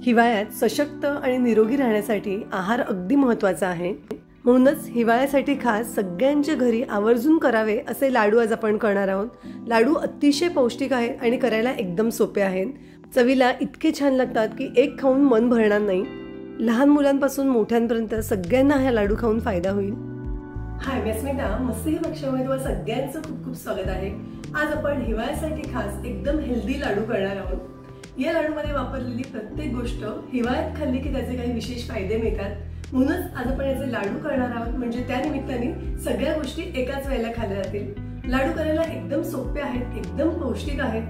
हिवाळ्यात सशक्त आणि निरोगी राहण्यासाठी आहार अगदी महत्त्वाचा आहे। म्हणूनच हिवाळ्यासाठी खास सगळ्यांच्या घरी आवर्जून करावे असे लाडू आज आपण करणार आहोत। लाडू अतिशय पौष्टिक आहेत आणि करायला एकदम सोपे आहेत। चवीला इतके छान लागतात की एक खाऊन मन भरणार नाही। लहान मुलांपासून मोठ्यांपर्यंत सगळ्यांना हा लाडू खाऊन फायदा होईल। हाय, मी स्मिता, मस्ती भक्षामध्ये तुम्हा सगळ्यांचं खूप खूप स्वागत आहे। आज आपण हिवाळ्यासाठी खास एकदम हेल्दी लाडू करणार आहोत। या लाडूमध्ये वापरलेली प्रत्येक गोष्ट हिवाळ्यात खाल्ली की त्याचे काही विशेष फायदे मिळतात। म्हणूनच आज आपण याचे लाडू करणार आहोत, म्हणजे त्या निमित्ताने सगळ्या गोष्टी एकाच वेळेला खाल्ल्या जातील। लाडू करायला एकदम सोपे आहेत, एकदम पौष्टिक आहेत,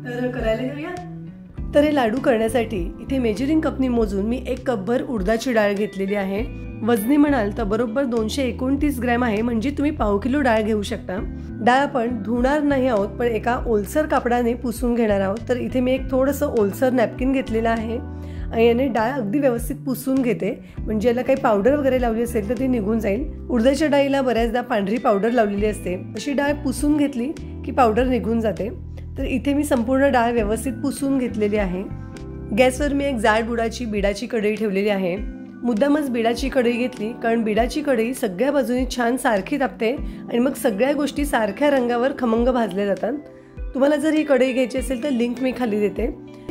तर करायला घेऊया। तर हे लाडू करण्यासाठी इथे मेजरिंग कपनी मोजून मी 1 कपभर उडदाची डाळ घेतलेली आहे। वजनी म्हणाल तर बरोबर 229 ग्रॅम आहे, म्हणजे तुम्ही पाव किलो डाळ घेऊ शकता। डाळ आपण धुणार नाही आहोत, पण एका ओलसर कापडाने पुसून घेणार आहोत। तर इथे मी एक थोडंसं ओलसर नॅपकिन घेतलेलं आहे आणि याने डाळ अगदी व्यवस्थित पुसून घेते, म्हणजे याला काही पावडर वगैरे लावली असेल तर ती निघून जाईल। उडदाच्या डाळीला बऱ्याचदा पांढरी पावडर लावलेली असते, अशी डाळ पुसून घेतली की पावडर निघून जाते। तर इथे मी संपूर्ण डाळ व्यवस्थित पुसून घेतलेली आहे। गॅसवर मी एक जाड बिडाची कढई ठेवलेली आहे। मुद्दामच बिडाची कढई घेतली, कारण बिडाची कढई सगळ्या बाजूनी छान सारखी तापते आणि मग सगळ्या गोष्टी सारख्या रंगावर खमंग भाजल्या जातात। तुम्हाला जर ही कढई घ्यायची असेल तर लिंक मी खाली देते।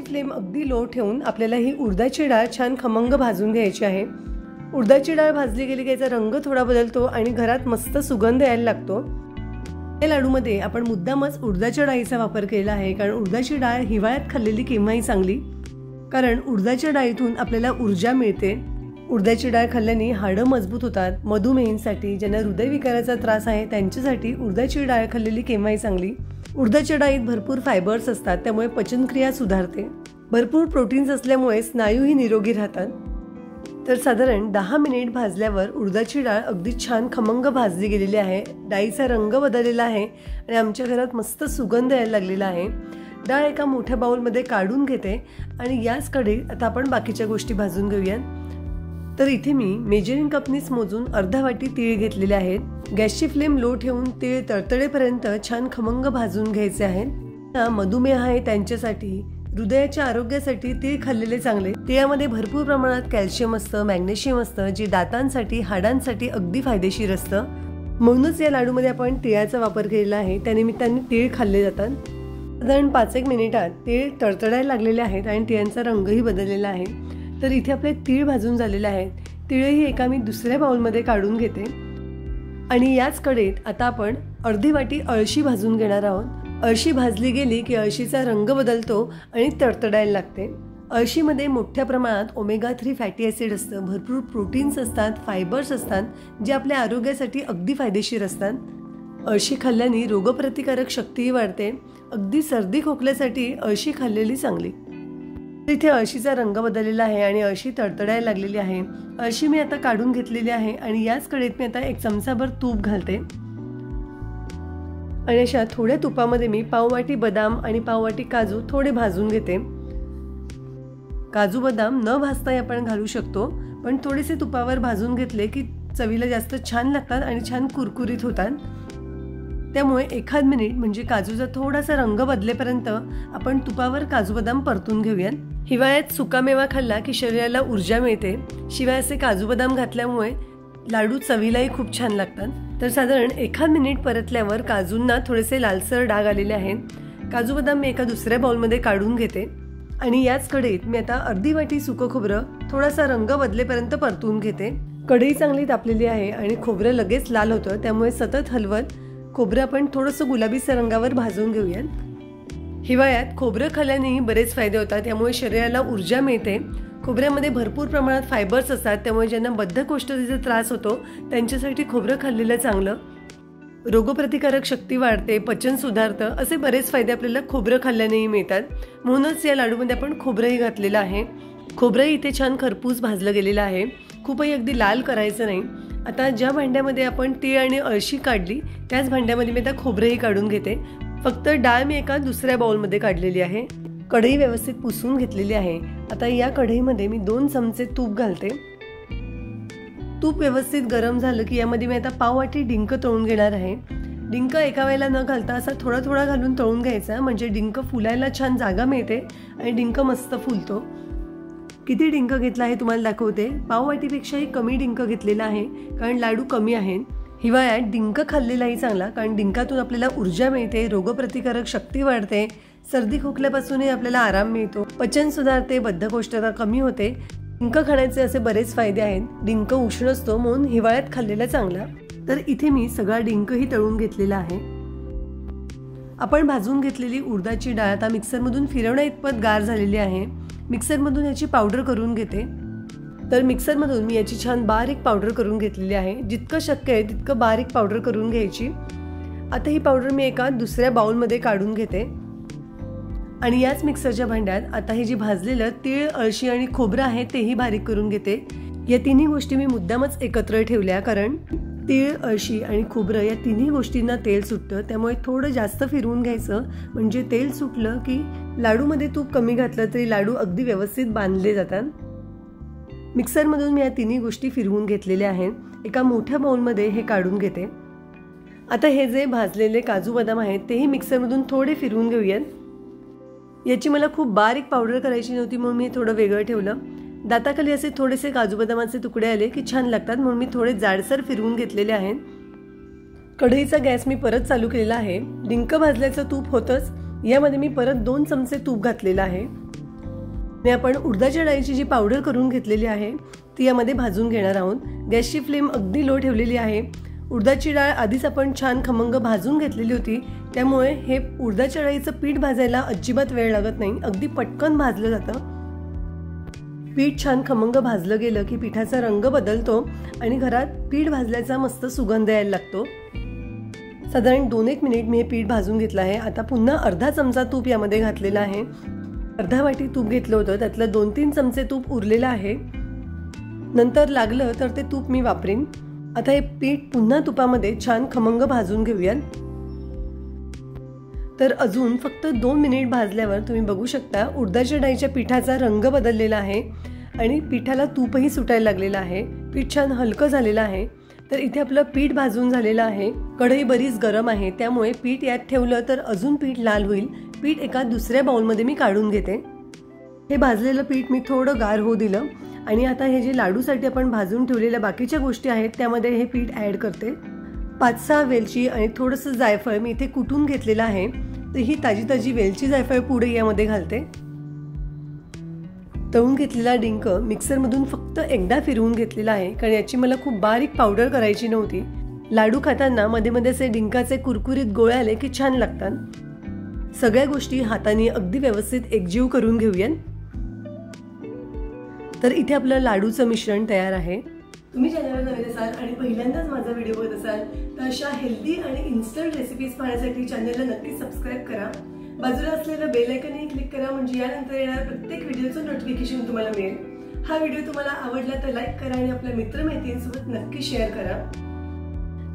फ्लेम अगदी लो ठेवून आपल्याला ही उडदाची डाळ छान खमंग भाजून घ्यायची आहे। उडदाची डाळ भाजली गेली की याचा रंग थोडा बदलतो आणि घरात मस्त सुगंध यायला लागतो। या लाडूमध्ये आपण मुद्दामच उडदाच्या डाळीचा वापर केला आहे, कारण उडदाची डाळ हिवाळ्यात खाल्लेली केव्हाही चांगली, कारण उडदाच्या डाळीतून आपल्याला ऊर्जा मिळते। उडदाची डाळ खाल्ल्याने हाडं मजबूत होतात। मधुमेहींसाठी, ज्यांना हृदयविकाराचा त्रास आहे त्यांच्यासाठी उडदाची डाळ खाल्लेली केव्हाही चांगली। उडदाच्या डाळीत भरपूर फायबर्स असतात, त्यामुळे पचनक्रिया सुधारते। भरपूर प्रोटीन्स असल्यामुळे स्नायूही निरोगी राहतात। तर साधारण 10 मिनिट भाजल्यावर उडदाची डाळ अगदी छान खमंग भाजली गेलेली आहे। डाळीचा रंग बदललेला आहे आणि आमच्या घरात मस्त सुगंध यायला लागलेला आहे। डाळ एका मोठ्या बाउलमध्ये काढून घेते आणि याच कढईत आता आपण बाकीच्या गोष्टी भाजून घेऊया। तर इथे मी मेजरिंग कपनीच मोजून अर्धा वाटी तीळ घेतलेले आहेत। गॅसची फ्लेम लो ठेवून तीळ तळतळेपर्यंत छान खमंग भाजून घ्यायचे आहेत। मधुमेह आहे त्यांच्यासाठी, हृदयाच्या आरोग्यासाठी तीळ खाल्लेले चांगले। तिळामध्ये भरपूर प्रमाणात कॅल्शियम असतं, मॅग्नेशियम असतं, जे दातांसाठी, हाडांसाठी अगदी फायदेशीर असतं। म्हणूनच या लाडूमध्ये आपण तिळाचा वापर केलेला आहे, त्यानिमित्ताने तीळ खाल्ले जातात। साधारण 5-1 मिनिटात तीळ तळतळायला लागलेले आहेत आणि तिळांचा रंगही बदललेला आहे। तर इथे आपले तीळ भाजून झालेले आहेत। तीळही एका मी दुसऱ्या बाउलमध्ये काढून घेते आणि याच कढईत आता आपण अर्धी वाटी अळशी भाजून घेणार आहोत। अळशी भाजली गेली की अळशीचा रंग बदलतो आणि तडतडायला लागते। अळशीमध्ये मोठ्या प्रमाणात ओमेगा 3 फॅटी ॲसिड असतं, भरपूर प्रोटीन्स असतात, फायबर्स असतात, जे आपल्या आरोग्यासाठी अगदी फायदेशीर असतात। अळशी खाल्ल्याने रोगप्रतिकारक शक्तीही वाढते। अगदी सर्दी खोकल्यासाठी अळशी खाल्लेली चांगली। इथे अळशीचा रंग बदललेला आहे आणि अळशी तडतडायला लागलेली आहे। अळशी मी आता काढून घेतलेली आहे आणि याच कढईत मी आता 1 चमचाभर तूप घालते आणि अशा थोड्या तुपामध्ये मी पाववाटी बदाम आणि पाववाटी काजू थोडे भाजून घेते। काजू बदाम न भाजताही आपण घालू शकतो, पण थोडेसे तुपावर भाजून घेतले की चवीला जास्त छान लागतात आणि छान कुरकुरीत होतात। त्यामुळे 1 मिनिट म्हणजे काजूचा थोडासा रंग बदलेपर्यंत आपण तुपावर काजू बदाम परतून घेऊयात। हिवाळ्यात सुकामेवा खाल्ला की शरीराला ऊर्जा मिळते, शिवाय असे काजू बदाम घातल्यामुळे लाडू चवीलाही खूप छान लागतात। तर साधारण 1 मिनिट परतल्यावर काजूंना थोडेसे लालसर डाग आलेले आहेत। काजू बदाम मी एका दुसऱ्या बाउलमध्ये काढून घेते आणि याच कढईत मी आता अर्धी वाटी सुकं खोबरं थोडासा रंग बदलेपर्यंत परतून घेते। कढई चांगली तापलेली आहे आणि खोबरं लगेच लाल होतं, त्यामुळे सतत हलवत खोबरं आपण थोडंसं गुलाबीसर रंगावर भाजून घेऊयात। हिवाळ्यात खोबरं खाल्ल्यानेही बरेच फायदे होतात, त्यामुळे शरीराला ऊर्जा मिळते। खोबऱ्यामध्ये भरपूर प्रमाणात फायबर्स असतात, त्यामुळे ज्यांना बद्धकोष्ठतेचा त्रास होतो त्यांच्यासाठी खोबरं खाल्लेलं चांगलं। रोगप्रतिकारक शक्ती वाढते, पचन सुधारतं, असे बरेच फायदे आपल्याला खोबरं खाल्ल्यानेही मिळतात। म्हणूनच या लाडूमध्ये आपण खोबरंही घातलेलं आहे। खोबरंही इथे छान खरपूस भाजलं गेलेलं आहे, खूपही अगदी लाल करायचं नाही। आता ज्या भांड्यामध्ये आपण तीळ आणि अळशी काढली त्याच भांड्यामध्ये मी आता खोबरंही काढून घेते। फक्त डाळ मी एका दुसऱ्या बाउलमध्ये काढलेली आहे। कढई व्यवस्थित पुसून घेतलेली आहे। आता या कढईमध्ये मी 2 चमचे तूप घालते। तूप व्यवस्थित गरम झालं की यामध्ये मी आता पाववाटी डिंक तळून घेणार आहे। डिंक एका वेळेला न घालता असा थोडा थोडा घालून तळून घ्यायचा, म्हणजे डिंक फुलायला छान जागा मिळते आणि डिंक मस्त फुलतो। किती डिंक घेतला आहे तुम्हाला दाखवते। पाववाटीपेक्षाही कमी डिंक घेतलेला आहे कारण लाडू कमी आहेत। हिवाळ्यात डिंक खाल्लेलाही चांगला कारण डिंकातून आपल्याला ऊर्जा मिळते, रोगप्रतिकारक शक्ती वाढते, सर्दी खोकल्यापासूनही आपल्याला आराम मिळतो, पचन सुधारते, बद्धकोष्ठता कमी होते। डिंक खाण्याचे असे बरेच फायदे आहेत। डिंक उष्ण असतो म्हणून हिवाळ्यात खाल्लेला चांगला। तर इथे मी सगळा डिंकही तळून घेतलेला आहे। आपण भाजून घेतलेली उडदाची डाळ आता मिक्सरमधून फिरवण्या इतपत गार झालेली आहे। मिक्सरमधून याची पावडर करून घेते। तर मिक्सरमधून मी याची छान बारीक पावडर करून घेतलेली आहे। जितकं शक्य आहे तितकं बारीक पावडर करून घ्यायची। आता ही पावडर मी एका दुसऱ्या बाउलमध्ये काढून घेते आणि याच मिक्सरच्या भांड्यात आता ही जी भाजलेलं तीळ, अळशी आणि खोबरं आहे तेही बारीक करून घेते। या तिन्ही गोष्टी मी मुद्दामच एकत्र ठेवल्या कारण तीळ, अळशी आणि खोबरं या तिन्ही गोष्टींना तेल सुटतं, त्यामुळे थोडं जास्त फिरवून घ्यायचं म्हणजे तेल सुटलं की लाडूमध्ये तूप कमी घातलं तरी लाडू अगदी व्यवस्थित बांधले जातात। मिक्सरमधून मी या तिन्ही गोष्टी फिरवून घेतलेल्या आहेत। एका मोठ्या बाउलमध्ये हे काढून घेते। आता हे जे भाजलेले काजू बदाम आहेत तेही मिक्सरमधून थोडे फिरवून घेऊयात। याची मला खूप बारीक पावडर करायची नव्हती म्हणून मी थोडं वेगळं ठेवलं। दाताखाली असे थोडेसे काजू बदामाचे तुकडे आले की छान लागतात म्हणून मी थोडे जाडसर फिरवून घेतलेले आहेत। कढईचा गॅस मी परत चालू केलेला आहे। डिंक भाजल्याचं तूप होतंच, यामध्ये मी परत 2 चमचे तूप घातलेलं आहे आणि आपण उडदाच्या डाळीची जी पावडर करून घेतलेली आहे ती यामध्ये भाजून घेणार आहोत। गॅसची फ्लेम अगदी लो ठेवलेली आहे। उडदाची डाळ आधीच आपण छान खमंग भाजून घेतलेली होती, त्यामुळे हे उडदाच्या डाळीचं पीठ भाजायला अजिबात वेळ लागत नाही, अगदी पटकन भाजलं जातं। पीठ छान खमंग भाजलं गेलं की पिठाचा रंग बदलतो आणि घरात पीठ भाजल्याचा मस्त सुगंध यायला लागतो। साधारण 2-1 मिनिट मी हे पीठ भाजून घेतलं आहे। आता पुन्हा अर्धा चमचा तूप यामध्ये घातलेला आहे। अर्धा वाटी तूप घेतलं होतं, त्यातलं 2-3 चमचे तूप उरलेलं आहे। नंतर लागलं तर ते तूप मी वापरीन। आता हे पीठ पुन्हा तुपामध्ये छान खमंग भाजून घेऊयात। तर अजून फक्त 2 मिनिट भाजल्यावर तुम्ही बघू शकता उडदाच्या डाळीच्या पिठाचा रंग बदललेला आहे आणि पिठाला तूपही सुटायला लागलेलं आहे। पीठ छान हलकं झालेलं आहे। तर इथे आपलं पीठ भाजून झालेलं आहे। कढई बरीच गरम आहे त्यामुळे पीठ यात ठेवलं तर अजून पीठ लाल होईल। पीठ एका दुसऱ्या बाउलमध्ये मी काढून घेते। हे भाजलेलं पीठ मी थोडं गार होऊ दिलं आणि आता हे जे लाडूसाठी आपण भाजून ठेवलेल्या बाकीच्या गोष्टी आहेत त्यामध्ये हे पीठ ॲड करते। 5-6 वेलची आणि थोडंसं जायफळ मी इथे कुटून घेतलेलं आहे। तर ही ताजी वेलची जायफळ पुढे यामध्ये घालते। तळून घेतलेला डिंक मिक्सरमधून फक्त एकदा फिरवून घेतलेला आहे कारण याची मला खूप बारीक पावडर करायची नव्हती। लाडू खाताना मध्ये मध्ये असे डिंकाचे कुरकुरीत गोळे आले की छान लागतात। सगळ्या गोष्टी हाताने अगदी व्यवस्थित एकजीव करून घेऊयात। तर इथे आपलं लाडूचं मिश्रण तयार आहे। तुम्ही चॅनलवर नवीन असाल आणि पहिल्यांदाच माझा व्हिडिओ बघत असाल तर अशा हेल्दी आणि इन्स्टंट रेसिपीज पाहण्यासाठी चॅनलला नक्की सबस्क्राईब करा। बाजूला असलेलं बेल आयकॉनही क्लिक करा म्हणजे यानंतर येणाऱ्या प्रत्येक व्हिडिओचं नोटिफिकेशन तुम्हाला मिळेल। हा व्हिडिओ तुम्हाला आवडला तर लाईक करा आणि आपल्या मित्रमैत्रिणींसोबत नक्की शेअर करा।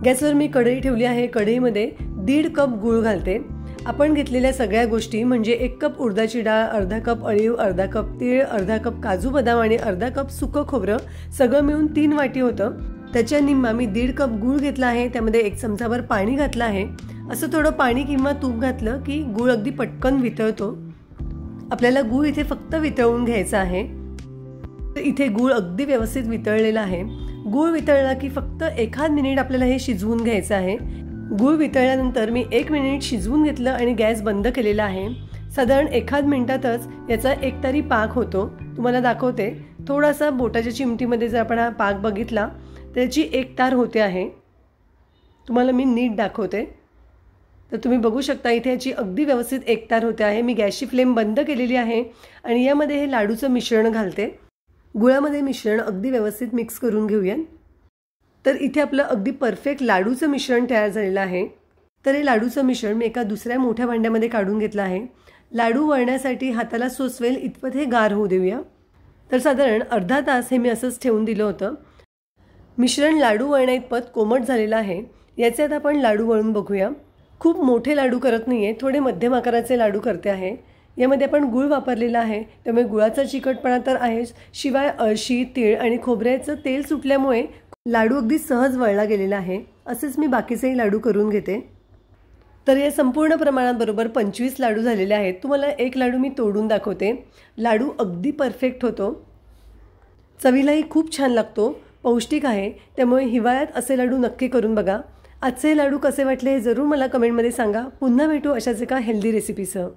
गॅसवर मी कढई ठेवली आहे। कढईमध्ये 1.5 कप गूळ घालते। आपण घेतलेल्या सगळ्या गोष्टी म्हणजे 1 कप उडदाची डाळ, अर्धा कप अळीव, अर्धा कप तीळ, अर्धा कप काजू बदाम आणि अर्धा कप सुकं खोबरं सगळं मिळून 3 वाटी होतं। त्याच्या निम्मा मी 1.5 कप गूळ घेतला आहे, त्यामध्ये 1 चमचाभर पाणी घातलं आहे। असं थोडं पाणी किंवा तूप घातलं की गूळ अगदी पटकन वितळतो। आपल्याला गूळ इथे फक्त वितळवून घ्यायचा आहे। तर इथे गूळ अगदी व्यवस्थित वितळलेला आहे। गूळ वितळला की फक्त 1 मिनिट आपल्याला हे शिजवून घ्यायचं आहे। गूळ वितळल्यानंतर मी 1 मिनिट शिजवून घेतलं आणि गॅस बंद केलेला आहे। साधारण 1 मिनिटातच याचा एकतारी पाक होतो। तुम्हाला दाखवते, थोडासा बोटाच्या चिमटीमध्ये जर आपण हा पाक बघितला त्याची 1 तार होते आहे। तुम्हाला मी नीट दाखवते तर तुम्ही बघू शकता इथे याची अगदी व्यवस्थित 1 तार होते आहे। मी गॅसची फ्लेम बंद केलेली आहे आणि यामध्ये हे लाडूचं मिश्रण घालते। गुळामध्ये मिश्रण अगदी व्यवस्थित मिक्स करून घेऊया। तर इथे आपलं अगदी परफेक्ट लाडूचं मिश्रण तयार झालेलं आहे। तर हे लाडूचं मिश्रण मी एका दुसऱ्या मोठ्या भांड्यामध्ये काढून घेतलं आहे। लाडू वळण्यासाठी हाताला सोसवेल इतपत हे गार होऊ देऊया। तर साधारण अर्धा तास हे मी असंच ठेवून दिलं होतं। मिश्रण लाडू वळण्या इतपत कोमट झालेलं आहे। याचे आता आपण लाडू वळून बघूया। खूप मोठे लाडू करत नाहीये, थोडे मध्यम आकाराचे लाडू करते आहे। यामध्ये आपण गुळ वापरलेला आहे त्यामुळे गुळाचा चिकटपणा तर आहेच, शिवाय अळशी, तीळ आणि खोबऱ्याचं तेल सुटल्यामुळे लाडू अगदी सहज वळला गेलेला आहे। असेच मी बाकीचेही लाडू करून घेते। तर या संपूर्ण प्रमाणात बरोबर 25 लाडू झालेले आहेत। तुम्हाला एक लाडू मी तोडून दाखवते। लाडू अगदी परफेक्ट होतो। चवीलाही खूप छान लागतो, पौष्टिक आहे. त्यामुळे हिवाळ्यात असे लाडू नक्की करून बघा. आजचे लाडू कसे वाटले हे जरूर मला कमेंटमध्ये सांगा. पुन्हा भेटू अशाच एका हेल्दी रेसिपीसह.